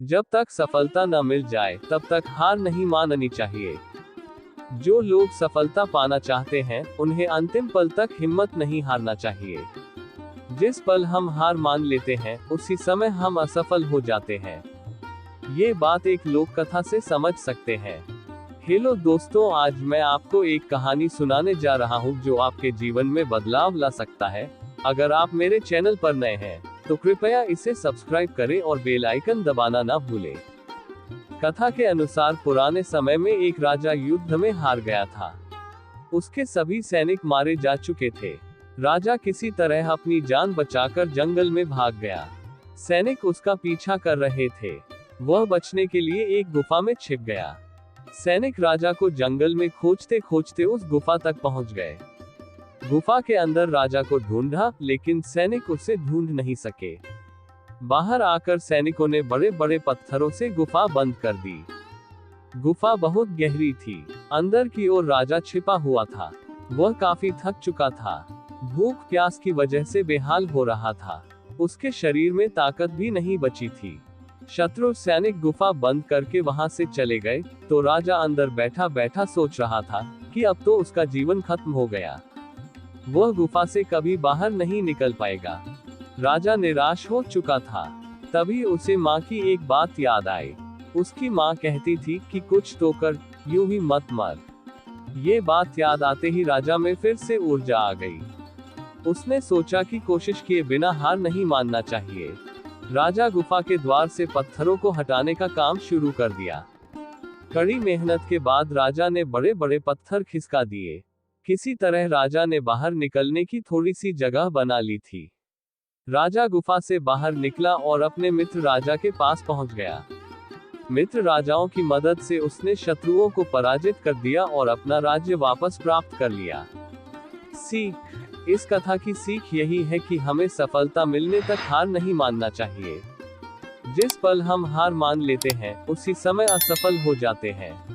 जब तक सफलता न मिल जाए तब तक हार नहीं माननी चाहिए। जो लोग सफलता पाना चाहते हैं उन्हें अंतिम पल तक हिम्मत नहीं हारना चाहिए। जिस पल हम हार मान लेते हैं उसी समय हम असफल हो जाते हैं। ये बात एक लोक कथा से समझ सकते हैं। हेलो दोस्तों, आज मैं आपको एक कहानी सुनाने जा रहा हूँ जो आपके जीवन में बदलाव ला सकता है। अगर आप मेरे चैनल पर नए हैं तो कृपया इसे सब्सक्राइब करें और बेल आइकन दबाना ना भूलें। कथा के अनुसार पुराने समय में एक राजा युद्ध में हार गया था। उसके सभी सैनिक मारे जा चुके थे। राजा किसी तरह अपनी जान बचाकर जंगल में भाग गया। सैनिक उसका पीछा कर रहे थे। वह बचने के लिए एक गुफा में छिप गया। सैनिक राजा को जंगल में खोजते खोजते उस गुफा तक पहुंच गए। गुफा के अंदर राजा को ढूंढा, लेकिन सैनिक उसे ढूंढ नहीं सके। बाहर आकर सैनिकों ने बड़े बड़े पत्थरों से गुफा बंद कर दी। गुफा बहुत गहरी थी। अंदर की ओर राजा छिपा हुआ था। वह काफी थक चुका था। भूख प्यास की वजह से बेहाल हो रहा था। उसके शरीर में ताकत भी नहीं बची थी। शत्रु सैनिक गुफा बंद करके वहां से चले गए तो राजा अंदर बैठा बैठा सोच रहा था कि अब तो उसका जीवन खत्म हो गया। वह गुफा से कभी बाहर नहीं निकल पाएगा। राजा निराश हो चुका था। तभी उसे माँ की एक बात याद आई। उसकी माँ कहती थी कि कुछ तो कर, यूं ही मत मर। ये बात याद आते ही राजा में फिर से ऊर्जा आ गई। उसने सोचा कि कोशिश किए बिना हार नहीं मानना चाहिए। राजा गुफा के द्वार से पत्थरों को हटाने का काम शुरू कर दिया। कड़ी मेहनत के बाद राजा ने बड़े बड़े पत्थर खिसका दिए। किसी तरह राजा ने बाहर निकलने की थोड़ी सी जगह बना ली थी। राजा गुफा से बाहर निकला और अपने मित्र राजा के पास पहुंच गया। मित्र राजाओं की मदद से उसने शत्रुओं को पराजित कर दिया और अपना राज्य वापस प्राप्त कर लिया। सीख: इस कथा की सीख यही है कि हमें सफलता मिलने तक हार नहीं मानना चाहिए। जिस पल हम हार मान लेते हैं उसी समय असफल हो जाते हैं।